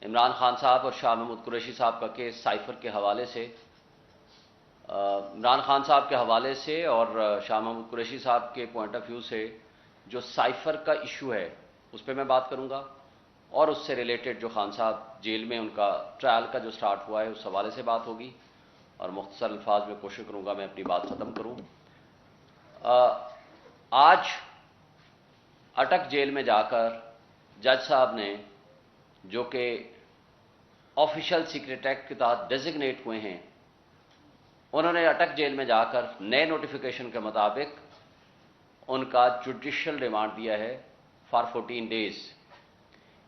عمران خان صاحب اور شاہ محمود قریشی صاحب کا کیس سائفر کے حوالے سے، عمران خان صاحب کے حوالے سے اور شاہ محمود قریشی صاحب کے پوائنٹ آف ویو سے جو سائفر کا ایشو ہے اس پہ میں بات کروں گا، اور اس سے ریلیٹڈ جو خان صاحب جیل میں ان کا ٹرائل کا جو سٹارٹ ہوا ہے اس حوالے سے بات ہوگی، اور مختصر الفاظ میں کوشش کروں گا میں اپنی بات ختم کروں۔ آج اٹک جیل میں جا کر جج صاحب نے، جو کہ آفیشل سیکرٹ ایکٹ کے تحت ڈیزگنیٹ ہوئے ہیں، انہوں نے اٹک جیل میں جا کر نئے نوٹیفیکیشن کے مطابق ان کا جوڈیشل ریمانڈ دیا ہے فار 14 ڈیز۔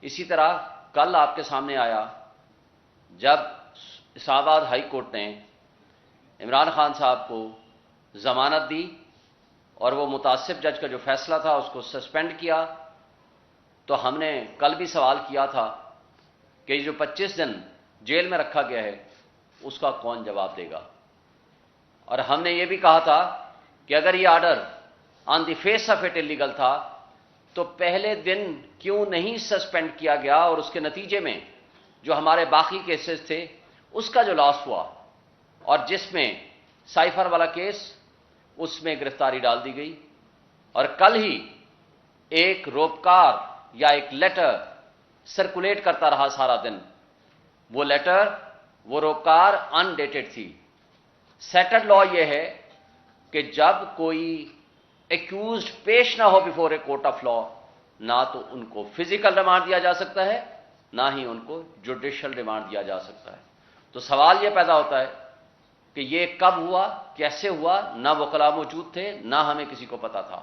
اسی طرح کل آپ کے سامنے آیا جب اسلام آباد ہائی کورٹ نے عمران خان صاحب کو ضمانت دی اور وہ متعصب جج کا جو فیصلہ تھا اس کو سسپینڈ کیا، تو ہم نے کل بھی سوال کیا تھا کہ جو 25 دن جیل میں رکھا گیا ہے اس کا کون جواب دے گا، اور ہم نے یہ بھی کہا تھا کہ اگر یہ order on the face of it illegal تھا تو پہلے دن کیوں نہیں سسپینڈ کیا گیا، اور اس کے نتیجے میں جو ہمارے باقی کیسز تھے اس کا جو لاس ہوا، اور جس میں سائفر والا کیس اس میں گرفتاری ڈال دی گئی، اور کل ہی ایک روپکار یا ایک لیٹر سرکولیٹ کرتا رہا سارا دن، وہ لیٹر، وہ روپکار ان ڈیٹڈ تھی۔ سیٹلڈ لا یہ ہے کہ جب کوئی ایکیوزڈ پیش نہ ہو before a court of law, نہ تو ان کو فزیکل ریمانڈ دیا جا سکتا ہے، نہ ہی ان کو جوڈیشل ریمانڈ دیا جا سکتا ہے۔ تو سوال یہ پیدا ہوتا ہے کہ یہ کب ہوا، کیسے ہوا؟ نہ وکلاء موجود تھے، نہ ہمیں کسی کو پتا تھا۔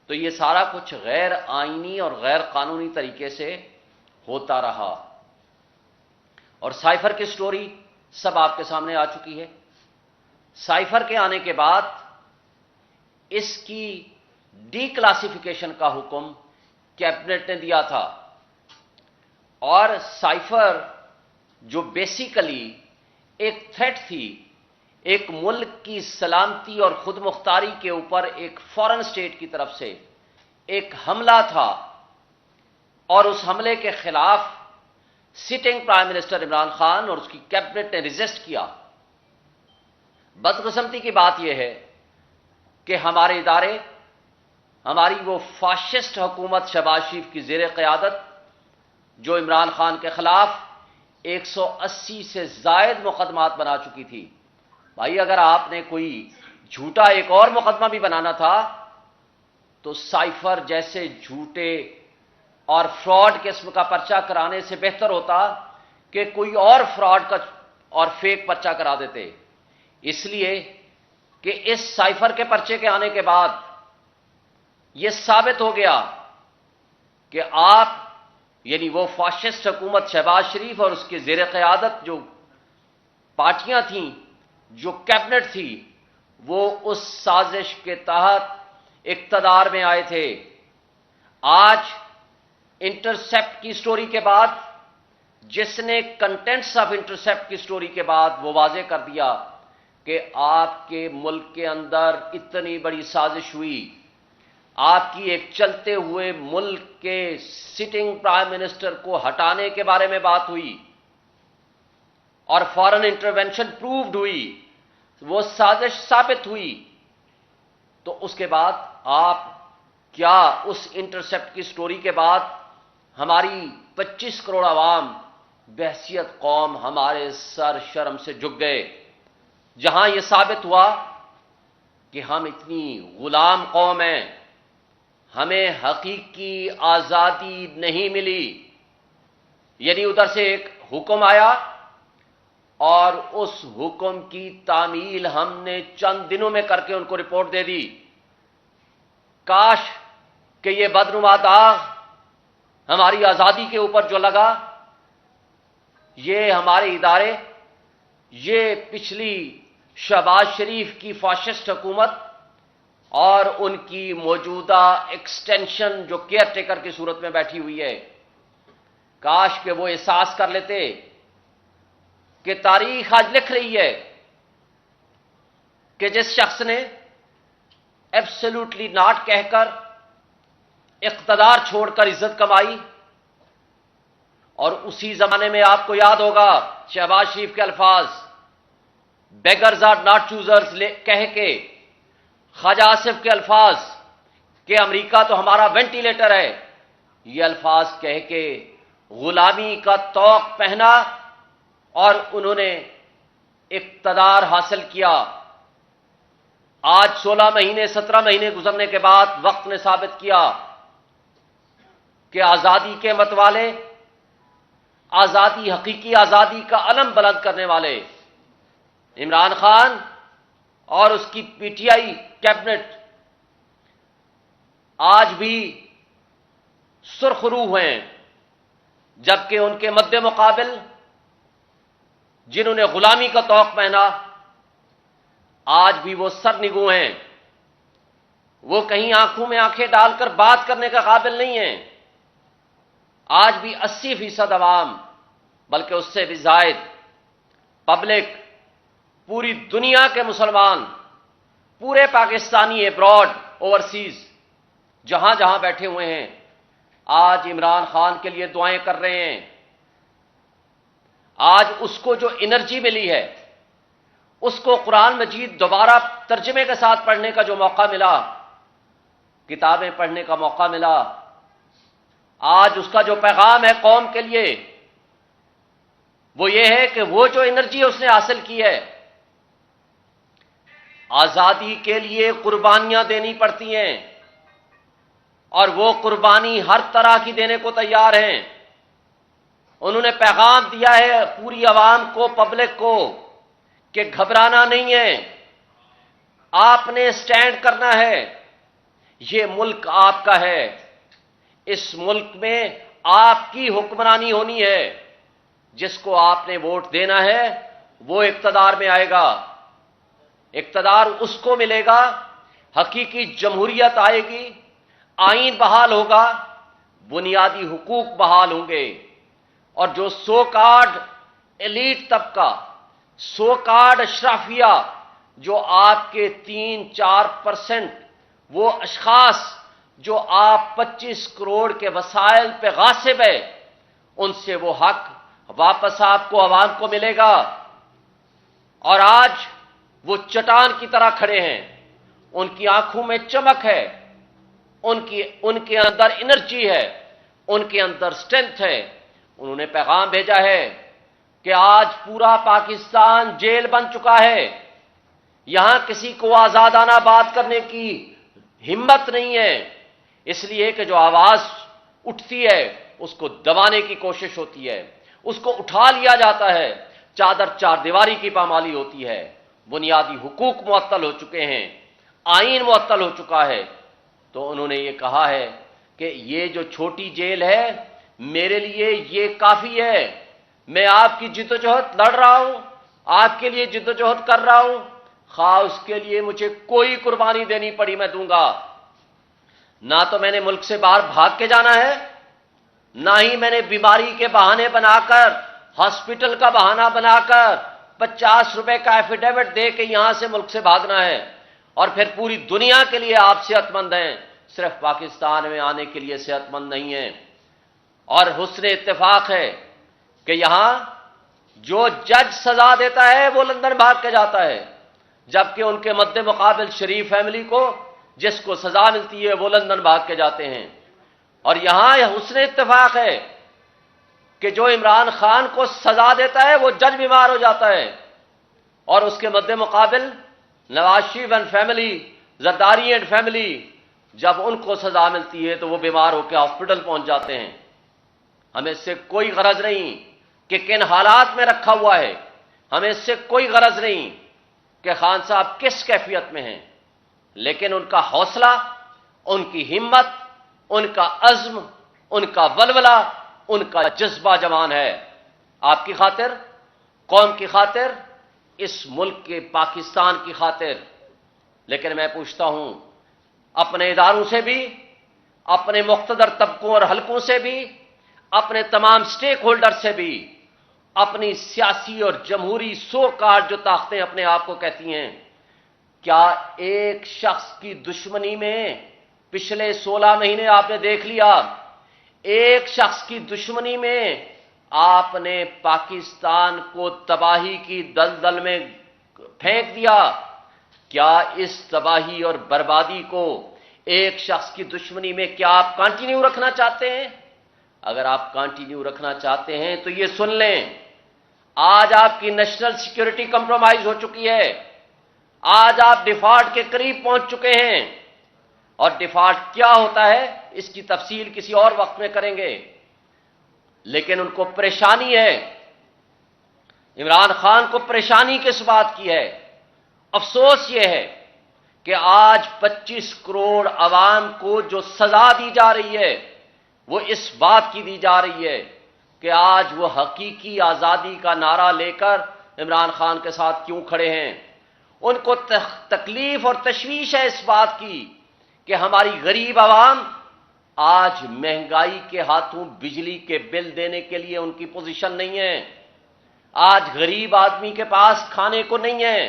تو یہ سارا کچھ غیر آئینی اور غیر قانونی طریقے سے ہوتا رہا، اور سائفر کی سٹوری سب آپ کے سامنے آ چکی ہے۔ سائفر کے آنے کے بعد اس کی ڈی کلاسیفیکیشن کا حکم کیبنٹ نے دیا تھا، اور سائفر جو بیسیکلی ایک تھریٹ تھی، ایک ملک کی سلامتی اور خود مختاری کے اوپر ایک فارن اسٹیٹ کی طرف سے ایک حملہ تھا، اور اس حملے کے خلاف sitting prime minister Imran Khan اور اس کی کیبنٹ نے ریزسٹ کیا۔ بدقسمتی کی بات یہ ہے کہ ہمارے ادارے، ہماری وہ فاشسٹ حکومت شہباز شریف کی زیر قیادت جو عمران خان کے خلاف 180 سے زائد مقدمات بنا چکی تھی، بھائی اگر آپ نے کوئی جھوٹا ایک اور مقدمہ بھی بنانا تھا تو سائفر جیسے جھوٹے اور فراڈ قسم کا پرچہ کرانے سے بہتر ہوتا کہ کوئی اور فراڈ کا اور فیک پرچہ کرا دیتے، اس لیے کہ اس سائفر کے پرچے کے آنے کے بعد یہ ثابت ہو گیا کہ آپ، یعنی وہ فاشسٹ حکومت شہباز شریف اور اس کے زیر قیادت جو پارٹیاں تھیں، جو کیبنٹ تھی، وہ اس سازش کے تحت اقتدار میں آئے تھے۔ آج انٹرسیپٹ کی سٹوری کے بعد، جس نے کنٹینٹس آف انٹرسیپٹ کی سٹوری کے بعد وہ واضح کر دیا کہ آپ کے ملک کے اندر اتنی بڑی سازش ہوئی، آپ کی ایک چلتے ہوئے ملک کے سٹنگ پرائم منسٹر کو ہٹانے کے بارے میں بات ہوئی اور فارن انٹرونشن پرووڈ ہوئی، وہ سازش ثابت ہوئی، تو اس کے بعد آپ کیا اس انٹرسیپٹ کی سٹوری کے بعد ہماری 25 کروڑ عوام بحیثیت قوم ہمارے سر شرم سے جھک گئے، جہاں یہ ثابت ہوا کہ ہم اتنی غلام قوم ہیں، ہمیں حقیقی آزادی نہیں ملی۔ یعنی ادھر سے ایک حکم آیا اور اس حکم کی تعمیل ہم نے چند دنوں میں کر کے ان کو رپورٹ دے دی۔ کاش کہ یہ بدنما داغ ہماری آزادی کے اوپر جو لگا، یہ ہمارے ادارے، یہ پچھلی شہباز شریف کی فاشسٹ حکومت اور ان کی موجودہ ایکسٹینشن جو کیئر ٹیکر کی صورت میں بیٹھی ہوئی ہے، کاش کہ وہ احساس کر لیتے کہ تاریخ آج لکھ رہی ہے کہ جس شخص نے ایبسولوٹلی ناٹ کہہ کر اقتدار چھوڑ کر عزت کمائی، اور اسی زمانے میں آپ کو یاد ہوگا شہباز شریف کے الفاظ، بیگرز آر ناٹ چوزرز کہہ کے، خواجہ آصف کے الفاظ کہ امریکہ تو ہمارا وینٹیلیٹر ہے، یہ الفاظ کہہ کے غلامی کا طوق پہنا اور انہوں نے اقتدار حاصل کیا۔ آج 16 مہینے 17 مہینے گزرنے کے بعد وقت نے ثابت کیا کہ آزادی کے متوالے، آزادی، حقیقی آزادی کا علم بلند کرنے والے عمران خان اور اس کی پی ٹی آئی کیبنٹ آج بھی سرخ روح ہیں، جبکہ ان کے مد مقابل جنہوں نے غلامی کا طوق پہنا آج بھی وہ سرنگوں ہیں، وہ کہیں آنکھوں میں آنکھیں ڈال کر بات کرنے کا قابل نہیں ہیں۔ آج بھی 80% عوام، بلکہ اس سے بھی زائد پبلک، پوری دنیا کے مسلمان، پورے پاکستانی ایبراڈ، اوورسیز، جہاں جہاں بیٹھے ہوئے ہیں، آج عمران خان کے لیے دعائیں کر رہے ہیں۔ آج اس کو جو انرجی ملی ہے، اس کو قرآن مجید دوبارہ ترجمے کے ساتھ پڑھنے کا جو موقع ملا، کتابیں پڑھنے کا موقع ملا، آج اس کا جو پیغام ہے قوم کے لیے وہ یہ ہے کہ وہ جو انرجی اس نے حاصل کی ہے، آزادی کے لیے قربانیاں دینی پڑتی ہیں اور وہ قربانی ہر طرح کی دینے کو تیار ہیں۔ انہوں نے پیغام دیا ہے پوری عوام کو، پبلک کو، کہ گھبرانا نہیں ہے، آپ نے سٹینڈ کرنا ہے، یہ ملک آپ کا ہے، اس ملک میں آپ کی حکمرانی ہونی ہے، جس کو آپ نے ووٹ دینا ہے وہ اقتدار میں آئے گا، اقتدار اس کو ملے گا، حقیقی جمہوریت آئے گی، آئین بحال ہوگا، بنیادی حقوق بحال ہوں گے، اور جو سو کارڈ ایلیٹ طبقہ، سو کارڈ اشرافیہ، جو آپ کے 3-4% وہ اشخاص جو آپ 25 کروڑ کے وسائل پہ غاصب ہے، ان سے وہ حق واپس آپ کو، عوام کو ملے گا۔ اور آج وہ چٹان کی طرح کھڑے ہیں، ان کی آنکھوں میں چمک ہے، ان کے اندر انرجی ہے، ان کے اندر سٹرینتھ ہے۔ انہوں نے پیغام بھیجا ہے کہ آج پورا پاکستان جیل بن چکا ہے، یہاں کسی کو آزادانہ بات کرنے کی ہمت نہیں ہے، اس لیے کہ جو آواز اٹھتی ہے اس کو دبانے کی کوشش ہوتی ہے، اس کو اٹھا لیا جاتا ہے، چادر چار دیواری کی پامالی ہوتی ہے، بنیادی حقوق معطل ہو چکے ہیں، آئین معطل ہو چکا ہے۔ تو انہوں نے یہ کہا ہے کہ یہ جو چھوٹی جیل ہے میرے لیے یہ کافی ہے، میں آپ کی جدوجہد لڑ رہا ہوں، آپ کے لیے جدوجہد کر رہا ہوں، خواہ اس کے لیے مجھے کوئی قربانی دینی پڑی میں دوں گا۔ نہ تو میں نے ملک سے باہر بھاگ کے جانا ہے، نہ ہی میں نے بیماری کے بہانے بنا کر، ہاسپٹل کا بہانہ بنا کر 50 روپے کا ایفیڈیوٹ دے کے یہاں سے ملک سے بھاگنا ہے، اور پھر پوری دنیا کے لیے آپ صحت مند ہیں، صرف پاکستان میں آنے کے لیے صحت مند نہیں ہیں۔ اور حسن اتفاق ہے کہ یہاں جو جج سزا دیتا ہے وہ لندن بھاگ کے جاتا ہے، جبکہ ان کے مد مقابل شریف فیملی کو جس کو سزا ملتی ہے وہ لندن بھاگ کے جاتے ہیں۔ اور یہاں یہ حسن اتفاق ہے کہ جو عمران خان کو سزا دیتا ہے وہ جج بیمار ہو جاتا ہے، اور اس کے مد مقابل Nawaz Sharif and family, Zardari and family, جب ان کو سزا ملتی ہے تو وہ بیمار ہو کے ہاسپٹل پہنچ جاتے ہیں۔ ہمیں اس سے کوئی غرض نہیں کہ کن حالات میں رکھا ہوا ہے، ہمیں اس سے کوئی غرض نہیں کہ خان صاحب کس کیفیت میں ہیں، لیکن ان کا حوصلہ، ان کی ہمت، ان کا عزم، ان کا ولولہ، ان کا جذبہ جوان ہے، آپ کی خاطر، قوم کی خاطر، اس ملک کے پاکستان کی خاطر۔ لیکن میں پوچھتا ہوں اپنے اداروں سے بھی، اپنے مقتدر طبقوں اور حلقوں سے بھی، اپنے تمام سٹیک ہولڈر سے بھی، اپنی سیاسی اور جمہوری سو کارڈ جو طاقتیں اپنے آپ کو کہتی ہیں، کیا ایک شخص کی دشمنی میں پچھلے 16 مہینے آپ نے دیکھ لیا، ایک شخص کی دشمنی میں آپ نے پاکستان کو تباہی کی دلدل میں پھینک دیا. کیا اس تباہی اور بربادی کو ایک شخص کی دشمنی میں کیا آپ کنٹینیو رکھنا چاہتے ہیں؟ اگر آپ کنٹینیو رکھنا چاہتے ہیں تو یہ سن لیں، آج آپ کی نیشنل سیکیورٹی کمپرومائز ہو چکی ہے. آج آپ ڈیفالٹ کے قریب پہنچ چکے ہیں. اور ڈیفالٹ کیا ہوتا ہے اس کی تفصیل کسی اور وقت میں کریں گے. لیکن ان کو پریشانی ہے، عمران خان کو پریشانی کس بات کی ہے؟ افسوس یہ ہے کہ آج 25 کروڑ عوام کو جو سزا دی جا رہی ہے وہ اس بات کی دی جا رہی ہے کہ آج وہ حقیقی آزادی کا نعرہ لے کر عمران خان کے ساتھ کیوں کھڑے ہیں. ان کو تکلیف اور تشویش ہے اس بات کی کہ ہماری غریب عوام آج مہنگائی کے ہاتھوں بجلی کے بل دینے کے لیے ان کی پوزیشن نہیں ہے. آج غریب آدمی کے پاس کھانے کو نہیں ہے.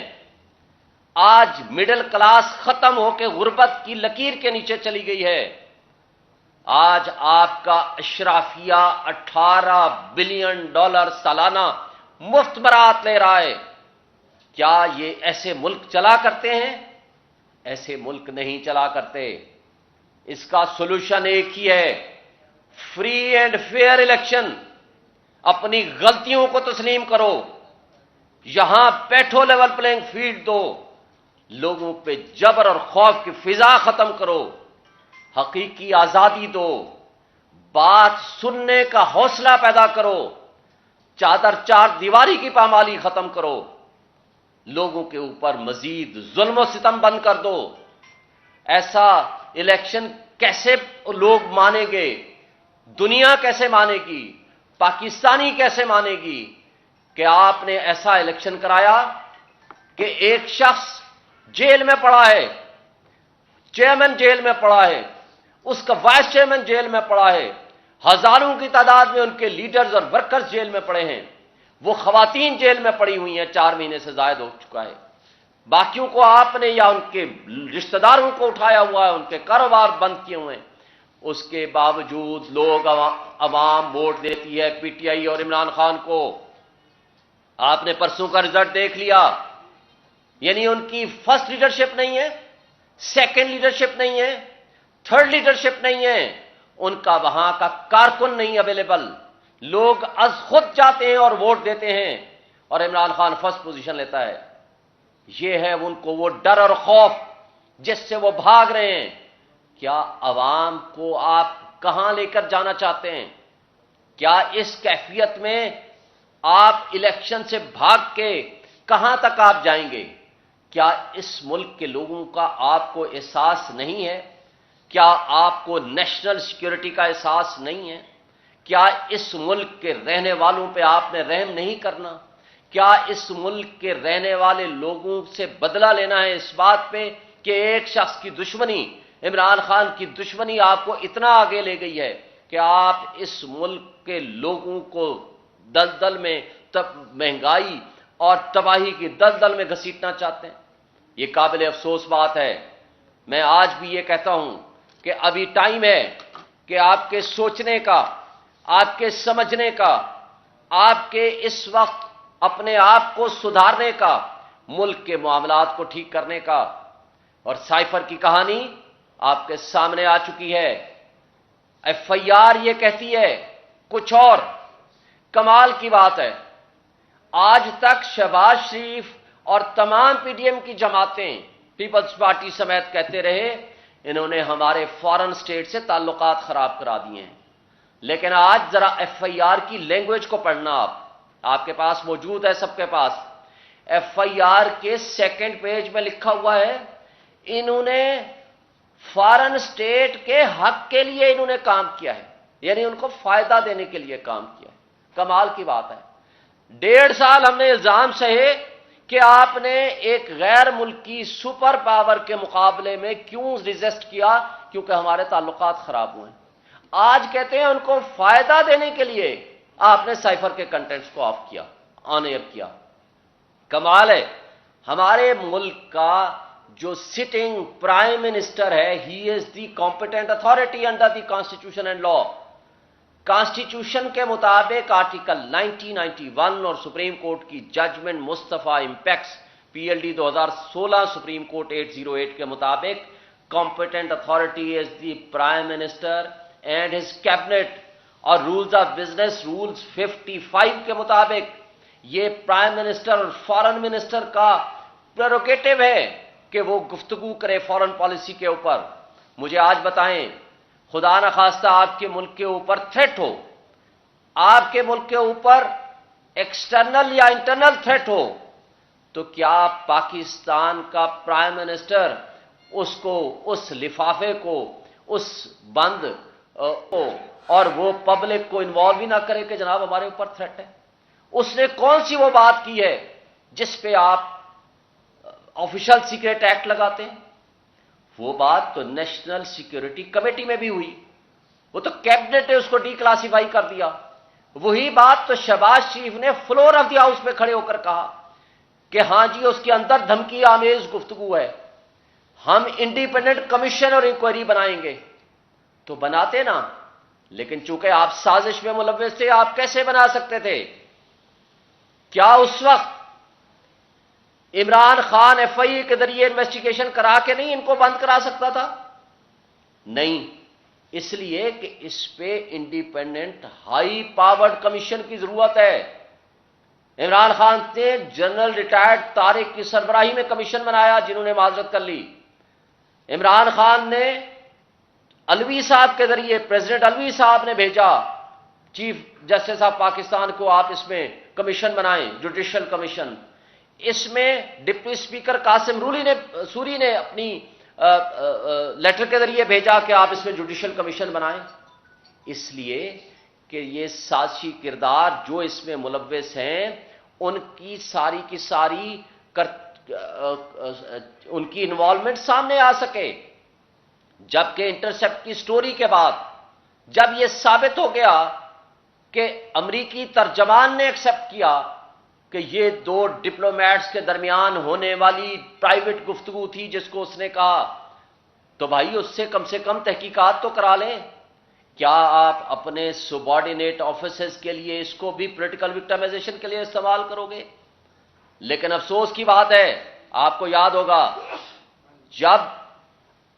آج مڈل کلاس ختم ہو کے غربت کی لکیر کے نیچے چلی گئی ہے. آج آپ کا اشرافیہ $18 بلین سالانہ مفت برات لے رہا ہے. کیا یہ ایسے ملک چلا کرتے ہیں؟ ایسے ملک نہیں چلا کرتے. اس کا سولوشن ایک ہی ہے، فری اینڈ فیئر الیکشن. اپنی غلطیوں کو تسلیم کرو، یہاں بیٹھو، لیول پلینگ فیلڈ دو، لوگوں پہ جبر اور خوف کی فضا ختم کرو، حقیقی آزادی دو، بات سننے کا حوصلہ پیدا کرو، چادر چار دیواری کی پامالی ختم کرو، لوگوں کے اوپر مزید ظلم و ستم بند کر دو. ایسا الیکشن کیسے لوگ مانیں گے؟ دنیا کیسے مانے گی؟ پاکستانی کیسے مانے گی کہ آپ نے ایسا الیکشن کرایا کہ ایک شخص جیل میں پڑا ہے، چیئرمین جیل میں پڑا ہے، اس کا وائس چیئرمین جیل میں پڑا ہے، ہزاروں کی تعداد میں ان کے لیڈرز اور ورکرز جیل میں پڑے ہیں، وہ خواتین جیل میں پڑی ہوئی ہیں، 4 مہینے سے زائد ہو چکا ہے. باقیوں کو آپ نے یا ان کے رشتہ داروں کو اٹھایا ہوا ہے، ان کے کاروبار بند کیے ہوئے ہیں. اس کے باوجود لوگ عوام ووٹ دیتی ہے پی ٹی آئی اور عمران خان کو. آپ نے پرسوں کا رزلٹ دیکھ لیا، یعنی ان کی فرسٹ لیڈرشپ نہیں ہے، سیکنڈ لیڈرشپ نہیں ہے، تھرڈ لیڈرشپ نہیں ہے، ان کا وہاں کا کارکن نہیں اویلیبل. لوگ از خود جاتے ہیں اور ووٹ دیتے ہیں اور عمران خان فرسٹ پوزیشن لیتا ہے. یہ ہے ان کو وہ ڈر اور خوف جس سے وہ بھاگ رہے ہیں. کیا عوام کو آپ کہاں لے کر جانا چاہتے ہیں؟ کیا اس کیفیت میں آپ الیکشن سے بھاگ کے کہاں تک آپ جائیں گے؟ کیا اس ملک کے لوگوں کا آپ کو احساس نہیں ہے؟ کیا آپ کو نیشنل سیکیورٹی کا احساس نہیں ہے؟ کیا اس ملک کے رہنے والوں پہ آپ نے رحم نہیں کرنا؟ کیا اس ملک کے رہنے والے لوگوں سے بدلہ لینا ہے اس بات پہ کہ ایک شخص کی دشمنی، عمران خان کی دشمنی آپ کو اتنا آگے لے گئی ہے کہ آپ اس ملک کے لوگوں کو دلدل میں مہنگائی اور تباہی کی دلدل میں گھسیٹنا چاہتے ہیں؟ یہ قابل افسوس بات ہے. میں آج بھی یہ کہتا ہوں کہ ابھی ٹائم ہے کہ آپ کے سوچنے کا، آپ کے سمجھنے کا، آپ کے اس وقت اپنے آپ کو سدھارنے کا، ملک کے معاملات کو ٹھیک کرنے کا. اور سائفر کی کہانی آپ کے سامنے آ چکی ہے. ایف آئی آر یہ کہتی ہے کچھ اور. کمال کی بات ہے، آج تک شہباز شریف اور تمام پی ڈی ایم کی جماعتیں پیپلز پارٹی سمیت کہتے رہے انہوں نے ہمارے فارن سٹیٹ سے تعلقات خراب کرا دیے ہیں. لیکن آج ذرا ایف آئی آر کی لینگویج کو پڑھنا، آپ کے پاس موجود ہے، سب کے پاس. ایف آئی آر کے سیکنڈ پیج میں لکھا ہوا ہے انہوں نے فارن سٹیٹ کے حق کے لیے انہوں نے کام کیا ہے، یعنی ان کو فائدہ دینے کے لیے کام کیا ہے. کمال کی بات ہے. 1.5 سال ہم نے الزام سہے کہ آپ نے ایک غیر ملکی سپر پاور کے مقابلے میں کیوں ریزسٹ کیا؟ کیونکہ ہمارے تعلقات خراب ہوئے ہیں. آج کہتے ہیں ان کو فائدہ دینے کے لیے آپ نے سائفر کے کنٹینٹس کو آف کیا، آن ایئر کیا. کمال ہے. ہمارے ملک کا جو سٹنگ پرائم منسٹر ہے، he is the competent authority under the constitution and law. Constitution کے مطابق آرٹیکل 1991 اور سپریم کورٹ کی judgment Mustafa Impex PLD 2016 supreme court 808 کے مطابق competent authority is the prime minister and his cabinet, اور رولز آف بزنس رولز 55 کے مطابق یہ پرائم منسٹر اور فارن منسٹر کا پریروگیٹو ہے کہ وہ گفتگو کرے فارن پالیسی کے اوپر۔ مجھے آج بتائیں، خدا نخواستہ آپ کے ملک کے اوپر تھریٹ ہو، آپ کے ملک کے اوپر ایکسٹرنل یا انٹرنل تھریٹ ہو، تو کیا پاکستان کا پرائم منسٹر اس کو، اس لفافے کو، اس بند کو اور وہ پبلک کو انوالو ہی نہ کرے کہ جناب ہمارے اوپر تھریٹ ہے؟ اس نے کون سی وہ بات کی ہے جس پہ آپ آفیشل سیکریٹ ایکٹ لگاتے ہیں؟ وہ بات تو نیشنل سیکیورٹی کمیٹی میں بھی ہوئی، وہ تو کیبنٹ نے اس کو ڈی کلاسیفائی کر دیا۔ وہی بات تو شہباز شریف نے فلور آف دی ہاؤس پہ کھڑے ہو کر کہا کہ ہاں جی اس کے اندر دھمکی آمیز گفتگو ہے، ہم انڈیپینڈنٹ کمیشن اور انکوائری بنائیں گے۔ تو بناتے نا، لیکن چونکہ آپ سازش میں ملوث تھے، آپ کیسے بنا سکتے تھے؟ کیا اس وقت عمران خان FIA کے ذریعے انویسٹیگیشن کرا کے نہیں ان کو بند کرا سکتا تھا؟ نہیں، اس لیے کہ اس پہ انڈیپینڈنٹ ہائی پاورڈ کمیشن کی ضرورت ہے۔ عمران خان نے جنرل ریٹائرڈ طارق کی سربراہی میں کمیشن بنایا جنہوں نے معذرت کر لی۔ عمران خان نے الوی صاحب کے ذریعے، پریزیڈنٹ الوی صاحب نے بھیجا چیف جسٹس آف پاکستان کو، آپ اس میں کمیشن بنائیں، جوڈیشل کمیشن۔ اس میں ڈپٹی اسپیکر قاسم سوری نے اپنی لیٹر کے ذریعے بھیجا کہ آپ اس میں جوڈیشل کمیشن بنائیں، اس لیے کہ یہ سازشی کردار جو اس میں ملوث ہیں ان کی ساری کی ساری ان کی انوالومنٹ سامنے آ سکے۔ جبکہ انٹرسیپٹ کی سٹوری کے بعد جب یہ ثابت ہو گیا کہ امریکی ترجمان نے ایکسپٹ کیا کہ یہ دو ڈپلومیٹس کے درمیان ہونے والی پرائیویٹ گفتگو تھی جس کو اس نے کہا، تو بھائی اس سے کم تحقیقات تو کرا لیں۔ کیا آپ اپنے سبارڈینیٹ آفیسز کے لیے اس کو بھی پولیٹیکل وکٹمائزیشن کے لیے استعمال کرو گے؟ لیکن افسوس کی بات ہے، آپ کو یاد ہوگا جب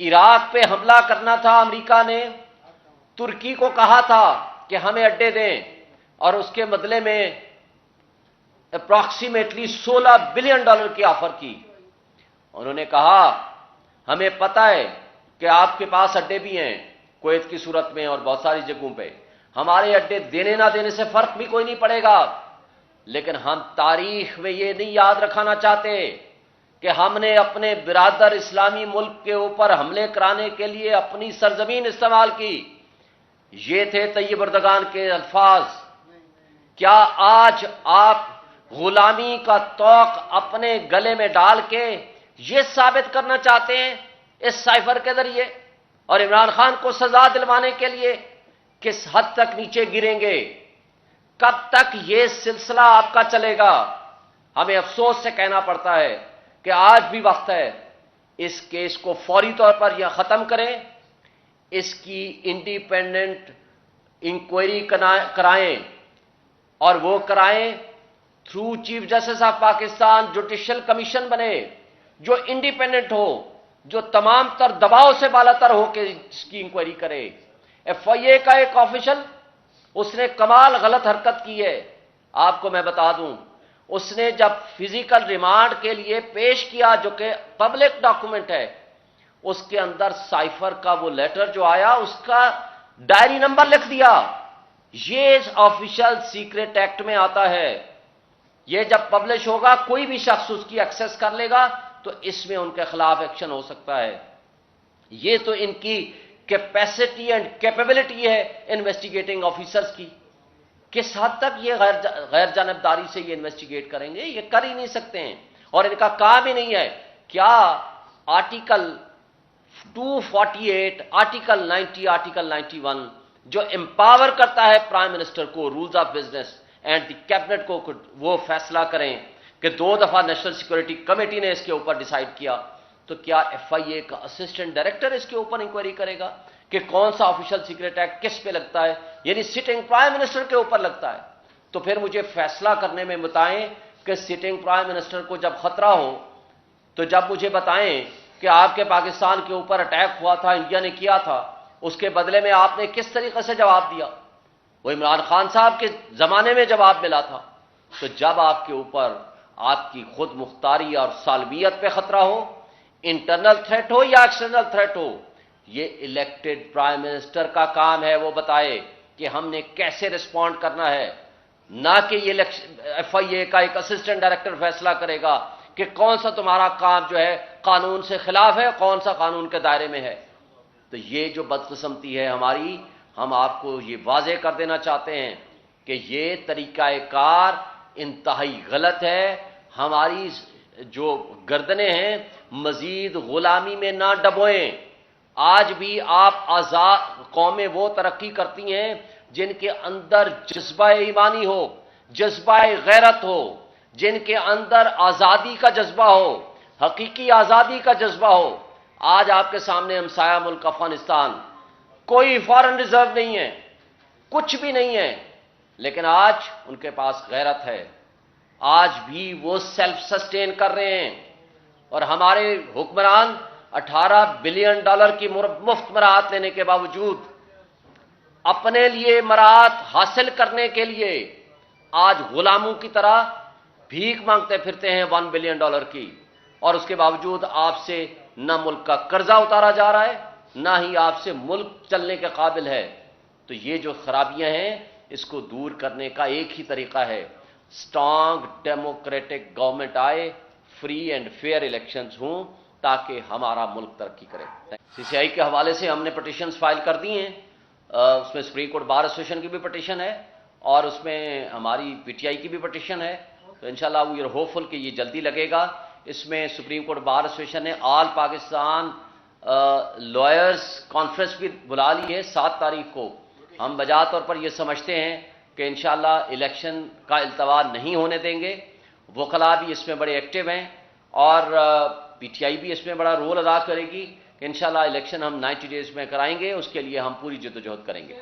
عراق پہ حملہ کرنا تھا، امریکہ نے ترکی کو کہا تھا کہ ہمیں اڈے دیں، اور اس کے بدلے میں اپروکسیمیٹلی $16 بلین کی آفر کی۔ انہوں نے کہا ہمیں پتہ ہے کہ آپ کے پاس اڈے بھی ہیں کویت کی صورت میں اور بہت ساری جگہوں پہ، ہمارے اڈے دینے نہ دینے سے فرق بھی کوئی نہیں پڑے گا، لیکن ہم تاریخ میں یہ نہیں یاد رکھانا چاہتے کہ ہم نے اپنے برادر اسلامی ملک کے اوپر حملے کرانے کے لیے اپنی سرزمین استعمال کی۔ یہ تھے طیب اردگان کے الفاظ۔ کیا آج آپ غلامی کا طوق اپنے گلے میں ڈال کے یہ ثابت کرنا چاہتے ہیں اس سائفر کے ذریعے اور عمران خان کو سزا دلوانے کے لیے کس حد تک نیچے گریں گے؟ کب تک یہ سلسلہ آپ کا چلے گا؟ ہمیں افسوس سے کہنا پڑتا ہے کہ آج بھی وقت ہے اس کیس کو فوری طور پر یہ ختم کریں، اس کی انڈیپینڈنٹ انکوائری کرائیں، اور وہ کرائیں through chief justice of Pakistan, judicial commission بنے جو انڈیپینڈنٹ ہو، جو تمام تر دباؤ سے بالا تر ہو کے اس کی انکوائری کرے۔ FIA کا ایک آفیشل، اس نے کمال غلط حرکت کی ہے، آپ کو میں بتا دوں۔ اس نے جب فزیکل ریمانڈ کے لیے پیش کیا جو کہ پبلک ڈاکومنٹ ہے، اس کے اندر سائفر کا وہ لیٹر جو آیا اس کا ڈائری نمبر لکھ دیا۔ یہ آفیشل سیکریٹ ایکٹ میں آتا ہے، یہ جب پبلش ہوگا کوئی بھی شخص اس کی ایکسس کر لے گا تو اس میں ان کے خلاف ایکشن ہو سکتا ہے۔ یہ تو ان کی کیپیسٹی اینڈ کیپیبلٹی ہے انویسٹیگیٹنگ آفیسرز کی، کس حد تک یہ غیر جانبداری سے یہ انویسٹیگیٹ کریں گے؟ یہ کر ہی نہیں سکتے ہیں، اور ان کا کام ہی نہیں ہے۔ کیا آرٹیکل 248، آرٹیکل 90، آرٹیکل 91 جو امپاور کرتا ہے پرائم منسٹر کو، rules of business and the cabinet کو، وہ فیصلہ کریں کہ 2 دفعہ نیشنل سیکورٹی کمیٹی نے اس کے اوپر ڈیسائیڈ کیا، تو کیا FIA کا اسسٹنٹ ڈائریکٹر اس کے اوپر انکوائری کرے گا؟ کہ کون سا آفیشل سیکرٹ ایکٹ کس پہ لگتا ہے، یعنی سٹنگ پرائم منسٹر کے اوپر لگتا ہے، تو پھر مجھے فیصلہ کرنے میں بتائیں کہ سٹنگ پرائم منسٹر کو جب خطرہ ہو تو جب مجھے بتائیں کہ آپ کے پاکستان کے اوپر اٹیک ہوا تھا، انڈیا نے کیا تھا، اس کے بدلے میں آپ نے کس طریقے سے جواب دیا؟ وہ عمران خان صاحب کے زمانے میں جواب ملا تھا۔ تو جب آپ کے اوپر آپ کی خود مختاری اور سالمیت پہ خطرہ ہو، انٹرنل تھریٹ ہو یا ایکسٹرنل تھریٹ ہو، یہ الیکٹڈ پرائم منسٹر کا کام ہے وہ بتائے کہ ہم نے کیسے رسپونڈ کرنا ہے، نہ کہ یہ ایف آئی اے کا ایک اسسٹنٹ ڈائریکٹر فیصلہ کرے گا کہ کون سا تمہارا کام جو ہے قانون سے خلاف ہے، کون سا قانون کے دائرے میں ہے۔ تو یہ جو بدقسمتی ہے ہماری، ہم آپ کو یہ واضح کر دینا چاہتے ہیں کہ یہ طریقہ کار انتہائی غلط ہے۔ ہماری جو گردنیں ہیں مزید غلامی میں نہ ڈبوئیں۔ آج بھی آپ آزاد قومیں وہ ترقی کرتی ہیں جن کے اندر جذبہ ایمانی ہو، جذبہ غیرت ہو، جن کے اندر آزادی کا جذبہ ہو، حقیقی آزادی کا جذبہ ہو۔ آج آپ کے سامنے ہمسایہ ملک افغانستان، کوئی فارن ریزرو نہیں ہے، کچھ بھی نہیں ہے، لیکن آج ان کے پاس غیرت ہے، آج بھی وہ سیلف سسٹین کر رہے ہیں، اور ہمارے حکمران 18 بلین ڈالر کی مفت مراعات لینے کے باوجود اپنے لیے مراعات حاصل کرنے کے لیے آج غلاموں کی طرح بھیک مانگتے پھرتے ہیں 1 بلین ڈالر کی، اور اس کے باوجود آپ سے نہ ملک کا قرضہ اتارا جا رہا ہے، نہ ہی آپ سے ملک چلنے کے قابل ہے۔ تو یہ جو خرابیاں ہیں اس کو دور کرنے کا ایک ہی طریقہ ہے، اسٹرانگ ڈیموکریٹک گورنمنٹ آئے، فری اینڈ فیئر الیکشنز ہوں تاکہ ہمارا ملک ترقی کرے۔ سی سی آئی کے حوالے سے ہم نے پٹیشنز فائل کر دی ہیں، اس میں سپریم کورٹ بار ایسوسیشن کی بھی پٹیشن ہے اور اس میں ہماری پی ٹی آئی کی بھی پٹیشن ہے، تو انشاءاللہ وی آر ہوپ فل کہ یہ جلدی لگے گا۔ اس میں سپریم کورٹ بار ایسوسیشن نے آل پاکستان لائرز کانفرنس بھی بلا لی ہے 7 تاریخ کو۔ ہم بجا طور پر یہ سمجھتے ہیں کہ انشاءاللہ الیکشن کا التوا نہیں ہونے دیں گے، وکلاء بھی اس میں بڑے ایکٹیو ہیں، اور پی ٹی آئی بھی اس میں بڑا رول ادا کرے گی کہ انشاءاللہ الیکشن ہم 90 ڈیز میں کرائیں گے، اس کے لیے ہم پوری جدوجہد کریں گے۔